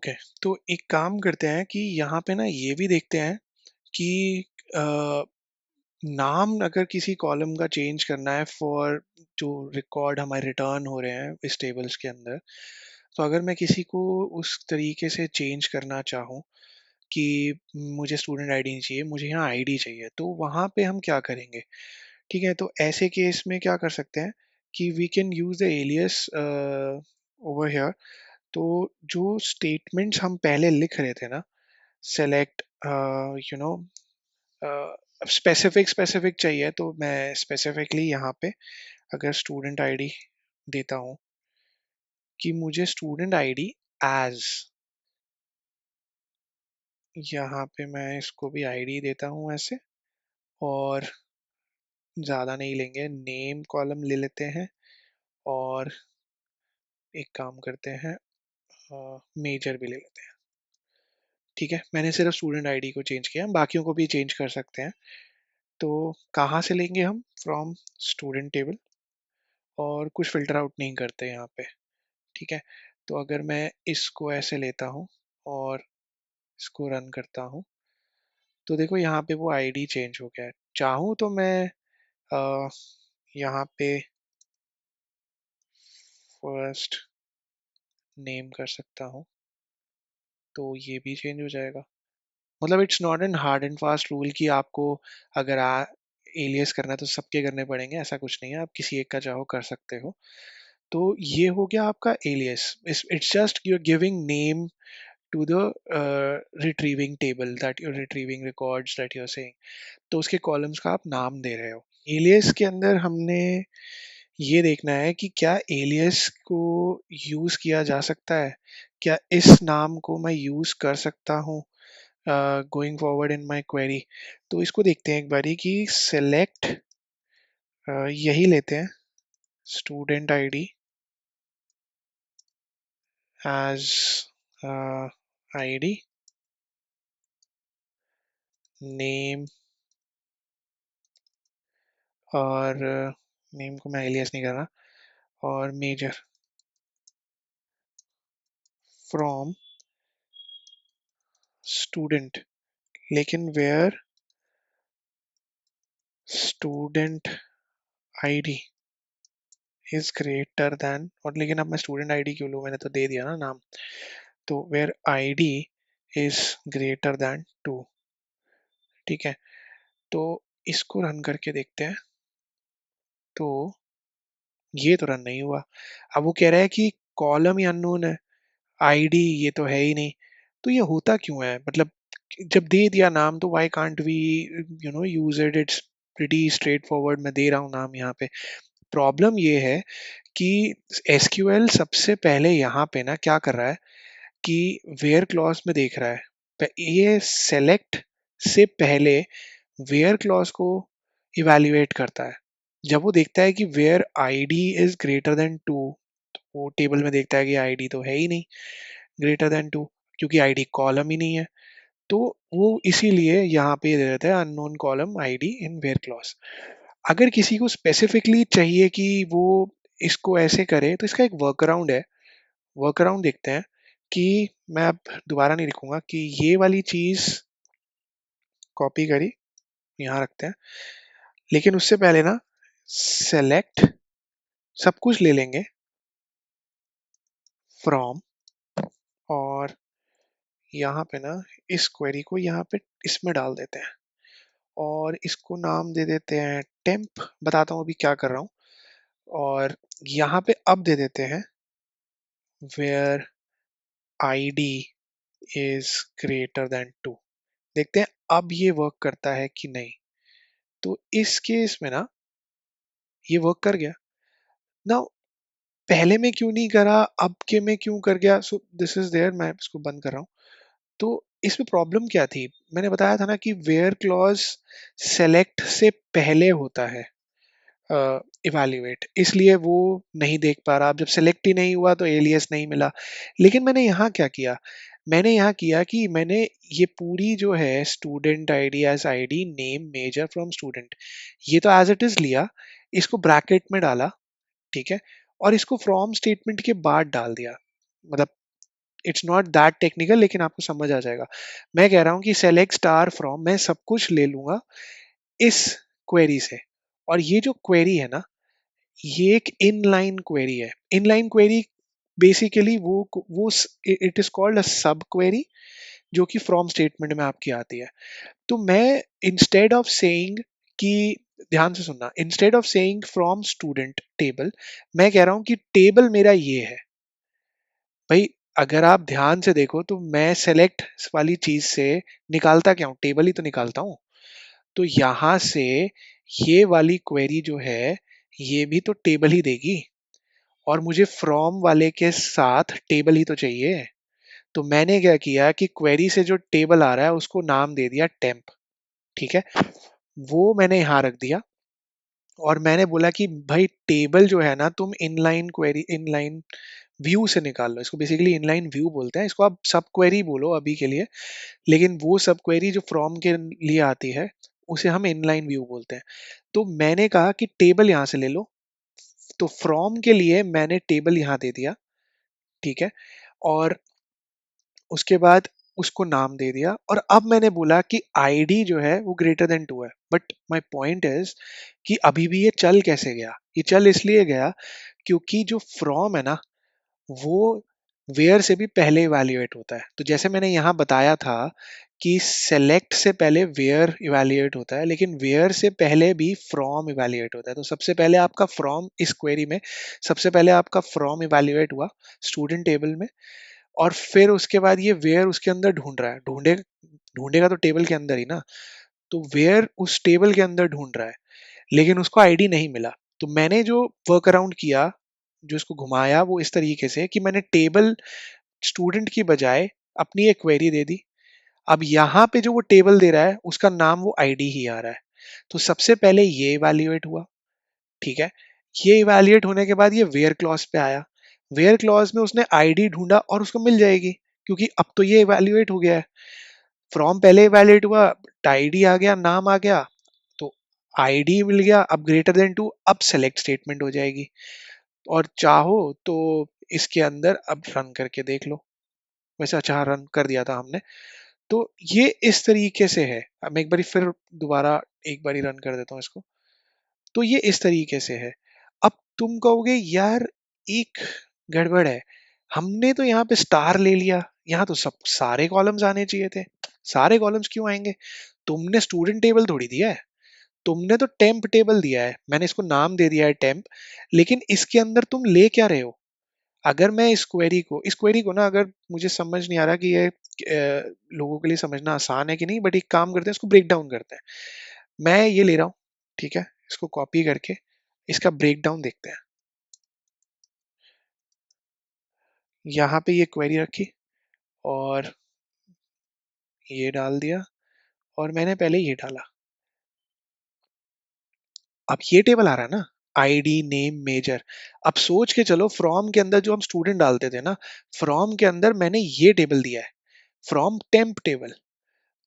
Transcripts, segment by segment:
Okay. तो एक काम करते हैं कि यहाँ पे ना ये भी देखते हैं कि अ, नाम अगर किसी कॉलम का चेंज करना है फॉर जो रिकॉर्ड हमारे रिटर्न हो रहे हैं इस टेबल्स के अंदर, तो अगर मैं किसी को उस तरीके से चेंज करना चाहूँ कि मुझे स्टूडेंट आईडी नहीं चाहिए, मुझे यहाँ आईडी चाहिए, तो वहाँ पे हम क्या करेंगे? ठीक है, तो ऐसे केस में क्या कर सकते हैं कि we can use the alias over here. तो जो स्टेटमेंट्स हम पहले लिख रहे थे ना, select you know specific specific चाहिए, तो मैं स्पेसिफिकली यहाँ पे अगर स्टूडेंट आईडी देता हूँ कि मुझे स्टूडेंट आईडी एज, यहाँ पे मैं इसको भी आईडी देता हूँ ऐसे, और ज़्यादा नहीं लेंगे, नेम कॉलम ले लेते हैं, और एक काम करते हैं मेजर भी ले लेते हैं। ठीक है, मैंने सिर्फ स्टूडेंट आईडी को चेंज किया, हम बाकियों को भी चेंज कर सकते हैं। तो कहाँ से लेंगे हम? फ्रॉम स्टूडेंट टेबल, और कुछ फिल्टर आउट नहीं करते यहाँ पे। ठीक है, तो अगर मैं इसको ऐसे लेता हूँ और इसको रन करता हूँ, तो देखो यहाँ पे वो आईडी चेंज हो गया है। चाहूँ तो मैं यहाँ पे फर्स्ट नेम कर सकता हूँ, तो ये भी चेंज हो जाएगा। मतलब it's not an hard and fast rule कि आपको अगर एलियस करना है तो सबके करने पड़ेंगे, ऐसा कुछ नहीं है, आप किसी एक का चाहो कर सकते हो। तो ये हो गया आपका alias. It's just you are giving name to the retrieving table that you retrieving records that you are saying, तो उसके कॉलम्स का आप नाम दे रहे हो। एलियस के अंदर हमने ये देखना है कि क्या एलियस को यूज किया जा सकता है, क्या इस नाम को मैं यूज कर सकता हूँ going forward in my query. तो इसको देखते हैं एक बारी कि सेलेक्ट, यही लेते हैं, student ID as ID, name, और नेम को मैं एलियस नहीं कर रहा, और मेजर फ्रॉम स्टूडेंट, लेकिन where student ID is greater than, और लेकिन अब मैं स्टूडेंट आईडी क्यों लूँ, मैंने तो दे दिया ना नाम। तो where ID is greater than 2। ठीक है, तो इसको रन करके देखते हैं। तो ये तो रन नहीं हुआ। अब वो कह रहा है कि कॉलम ही अननोन है, आईडी ये तो है ही नहीं। तो ये होता क्यों है? मतलब जब दे दिया नाम तो why can't we use it? It's pretty straightforward, मैं दे रहा हूँ नाम यहाँ पे। प्रॉब्लम ये है कि एसक्यूएल सबसे पहले यहाँ पे ना क्या कर रहा है कि वेयर क्लॉज में देख रहा है, ये सेलेक्ट से पहले वेयर क्लॉज को इवैल्यूएट करता है। जब वो देखता है कि where ID is greater than 2, तो वो टेबल में देखता है कि आईडी तो है ही नहीं ग्रेटर देन 2, क्योंकि आईडी कॉलम ही नहीं है। तो वो इसीलिए यहाँ पे दे देता है unknown column ID in where clause. अगर किसी को स्पेसिफिकली चाहिए कि वो इसको ऐसे करे, तो इसका एक वर्क अराउंड है। वर्क अराउंड देखते हैं कि मैं अब दोबारा नहीं लिखूंगा, कि ये वाली चीज कॉपी करी यहाँ रखते हैं, लेकिन उससे पहले ना सेलेक्ट सब कुछ ले लेंगे फ्रॉम, और यहाँ पे ना इस क्वेरी को यहाँ पे इसमें डाल देते हैं, और इसको नाम दे देते हैं टेम्प। बताता हूँ अभी क्या कर रहा हूँ। और यहाँ पे अब दे देते हैं where ID is greater than 2। देखते हैं अब ये वर्क करता है कि नहीं। तो इस केस में ना ये वर्क कर गया ना। पहले में क्यों नहीं करा, अब के में क्यों कर गया? सो दिस इज देयर, मैं इसको बंद कर रहा हूँ। तो इसमें प्रॉब्लम क्या थी? मैंने बताया था ना कि वेयर क्लॉज सेलेक्ट से पहले होता है इवैल्यूएट, इसलिए वो नहीं देख पा रहा। अब जब सेलेक्ट ही नहीं हुआ तो एलियस नहीं मिला। लेकिन मैंने यहाँ क्या किया? मैंने यहाँ किया कि मैंने ये पूरी जो है student ID as ID name major from student, ये तो एज इट इज लिया, इसको ब्रैकेट में डाला, ठीक है, और इसको फ्रॉम स्टेटमेंट के बाद डाल दिया। मतलब इट्स नॉट दैट टेक्निकल, लेकिन आपको समझ आ जाएगा। मैं कह रहा हूं कि सेलेक्ट स्टार फ्रॉम, मैं सब कुछ ले लूंगा इस क्वेरी से। और ये जो क्वेरी है ना, ये एक इनलाइन क्वेरी है। इनलाइन क्वेरी बेसिकली वो इट इज कॉल्ड अ सब क्वेरी, जो कि फ्रॉम स्टेटमेंट में आपकी आती है। तो मैं इंस्टेड ऑफ सेइंग कि, ध्यान से सुनना, instead of saying from student table, मैं कह रहा हूं कि टेबल मेरा ये है। भाई अगर आप ध्यान से देखो तो मैं सेलेक्ट वाली चीज से निकालता क्या हूं, टेबल ही तो निकालता हूं। तो यहां से ये वाली क्वेरी जो है, ये भी तो टेबल ही देगी, और मुझे फ्रॉम वाले के साथ टेबल ही तो चाहिए। तो मैंने क्या किया कि क्वेरी से जो टेबल आ रहा है उसको नाम दे दिया टेम्प। ठीक है, वो मैंने यहां रख दिया। और मैंने बोला कि भाई टेबल जो है ना, तुम इनलाइन क्वेरी, इनलाइन व्यू से निकाल लो। इसको बेसिकली इनलाइन व्यू बोलते हैं, इसको आप सब क्वेरी बोलो अभी के लिए। लेकिन वो सब क्वेरी जो फ्रॉम के लिए आती है, उसे हम इनलाइन व्यू बोलते हैं। तो मैंने कहा कि टेबल यहां से ले लो। तो फ्रॉम के लिए मैंने टेबल यहां दे दिया। ठीक है, और उसके बाद उसको नाम दे दिया। और अब मैंने बोला कि आईडी जो है वो ग्रेटर देन 2 है। बट माय पॉइंट इज कि अभी भी ये चल कैसे गया? ये चल इसलिए गया क्योंकि जो फ्रॉम है ना, वो वेयर से भी पहले इवैल्यूएट होता है। तो जैसे मैंने यहाँ बताया था कि सेलेक्ट से पहले वेयर इवैल्यूएट होता है, लेकिन वेयर से पहले भी फ्रॉम इवैल्यूएट होता है। तो सबसे पहले आपका फ्रॉम, इस क्वेरी में सबसे पहले आपका फ्रॉम इवैल्यूएट हुआ स्टूडेंट टेबल में। और फिर उसके बाद ये वेयर उसके अंदर ढूंढ रहा है, ढूंढेगा तो टेबल के अंदर ही ना। तो वेयर उस टेबल के अंदर ढूंढ रहा है, लेकिन उसको आईडी नहीं मिला। तो मैंने जो वर्क अराउंड किया, जो इसको घुमाया, वो इस तरीके से कि मैंने टेबल स्टूडेंट की बजाय अपनी एक क्वेरी दे दी। अब यहाँ पे जो वो टेबल दे रहा है उसका नाम वो आईडी ही आ रहा है। तो सबसे पहले ये इवैल्यूएट हुआ। ठीक है, ये इवैल्यूएट होने के बाद ये वेयर क्लॉज पे आया। वेयर क्लॉज में उसने आईडी ढूंढा और उसको मिल जाएगी, क्योंकि अब तो ये इवैल्यूएट हो गया है। फ्रॉम पहले इवैल्यूएट हुआ, आईडी आ गया, नाम आ गया। तो आईडी मिल गया, अब ग्रेटर देन 2, अब सेलेक्ट स्टेटमेंट हो जाएगी। और चाहो तो इसके अंदर अब रन करके देख लो। वैसे अच्छा रन कर दिया था हमने। तो ये इस तरीके से है। अब मैं एक बारी फिर दोबारा एक बारी रन कर देता हूँ इसको। तो ये इस तरीके से है। अब तुम कहोगे यार एक गड़बड़ है, हमने तो यहाँ पे स्टार ले लिया, यहाँ तो सब सारे कॉलम्स आने चाहिए थे। सारे कॉलम्स क्यों आएंगे? तुमने स्टूडेंट टेबल थोड़ी दिया है, तुमने तो टेम्प टेबल दिया है, मैंने इसको नाम दे दिया है टेम्प। लेकिन इसके अंदर तुम ले क्या रहे हो? अगर मैं इस क्वेरी को ना, अगर मुझे समझ नहीं आ रहा कि ये लोगों के लिए समझना आसान है कि नहीं, बट एक काम करते हैं, इसको ब्रेक डाउन करते हैं। मैं ये ले रहा हूँ, ठीक है, इसको कॉपी करके इसका ब्रेक डाउन देखते हैं। यहाँ पे ये क्वेरी रखी और ये डाल दिया, और मैंने पहले ये डाला। अब ये टेबल आ रहा है ना, आईडी नेम मेजर। अब सोच के चलो, फ्रॉम के अंदर जो हम स्टूडेंट डालते थे ना, फ्रॉम के अंदर मैंने ये टेबल दिया है, फ्रॉम टेम्प टेबल।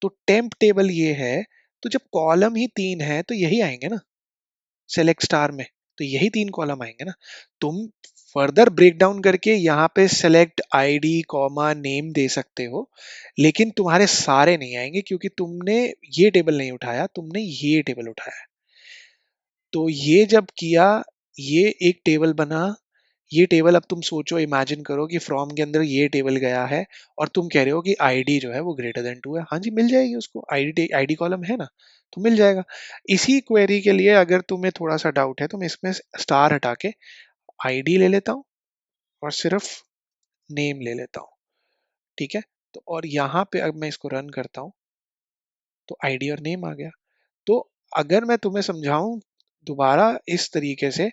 तो टेम्प टेबल ये है। तो जब कॉलम ही 3 है तो यही आएंगे ना सेलेक्ट स्टार में। तो यही 3 कॉलम आएंगे ना। तुम फर्दर ब्रेक डाउन करके यहाँ पे सेलेक्ट आईडी कॉमा नेम दे सकते हो, लेकिन तुम्हारे सारे नहीं आएंगे, क्योंकि तुमने ये टेबल नहीं उठाया, तुमने ये टेबल उठाया। तो ये जब किया, ये एक टेबल बना। ये टेबल, अब तुम सोचो, इमेजिन करो कि फ्रॉम के अंदर ये टेबल गया है, और तुम कह रहे हो कि आईडी जो है वो ग्रेटर देन 2 है। हाँ जी, मिल जाएगी उसको, आईडी आईडी कॉलम है ना, तो मिल जाएगा। इसी क्वेरी के लिए अगर तुम्हें थोड़ा सा डाउट है तो मैं इसमें स्टार हटा के आईडी ले लेता हूँ और सिर्फ नेम ले लेता हूँ। ठीक है, तो और यहाँ पे अब मैं इसको रन करता हूँ, तो आईडी और नेम आ गया। तो अगर मैं तुम्हें समझाऊं दोबारा इस तरीके से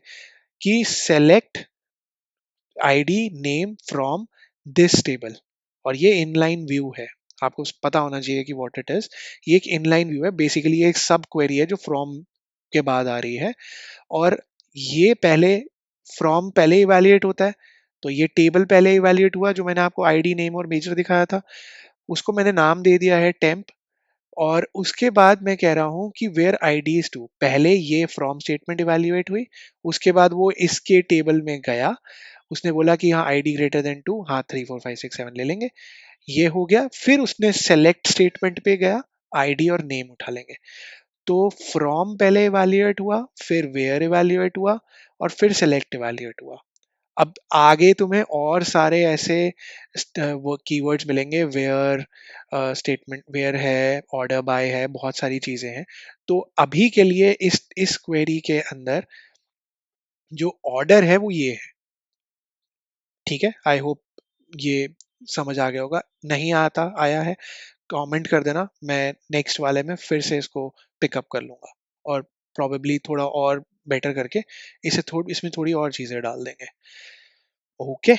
कि select ID name from this table, और ये इनलाइन व्यू है, आपको पता होना चाहिए कि व्हाट इट इज। ये एक इनलाइन व्यू है, बेसिकली ये एक सब क्वेरी है जो फ्रॉम के बाद आ रही है। और ये पहले फ्रॉम पहले इवैल्यूएट होता है। तो ये टेबल पहले इवैल्यूएट हुआ, जो मैंने आपको आईडी नेम और मेजर दिखाया था, उसको मैंने नाम दे दिया है टेम्प। और उसके बाद मैं कह रहा हूं कि वेयर आईडी इज टू, पहले ये फ्रॉम स्टेटमेंट इवैल्यूएट हुई, उसके बाद वो इसके टेबल में गया, उसने बोला कि हाँ आईडी ग्रेटर देन 2, हाँ 3 4 5 6 7 ले लेंगे, ये हो गया। फिर उसने सेलेक्ट स्टेटमेंट पे गया, आईडी और नेम उठा लेंगे। तो फ्रॉम पहले इवैल्यूएट हुआ, फिर वेयर इवैल्यूएट हुआ, और फिर सेलेक्ट इवैल्यूएट हुआ। अब आगे तुम्हें और सारे ऐसे वो कीवर्ड्स मिलेंगे, वेयर स्टेटमेंट, वेयर है, ऑर्डर बाय है, बहुत सारी चीजें हैं। तो अभी के लिए इस क्वेरी के अंदर जो ऑर्डर है वो ये है। ठीक है, आई होप ये समझ आ गया होगा। नहीं आता आया है कमेंट कर देना, मैं नेक्स्ट वाले में फिर से इसको पिकअप कर लूंगा, और प्रॉबेबली थोड़ा और बेटर करके इसमें थोड़ी और चीजें डाल देंगे। ओके।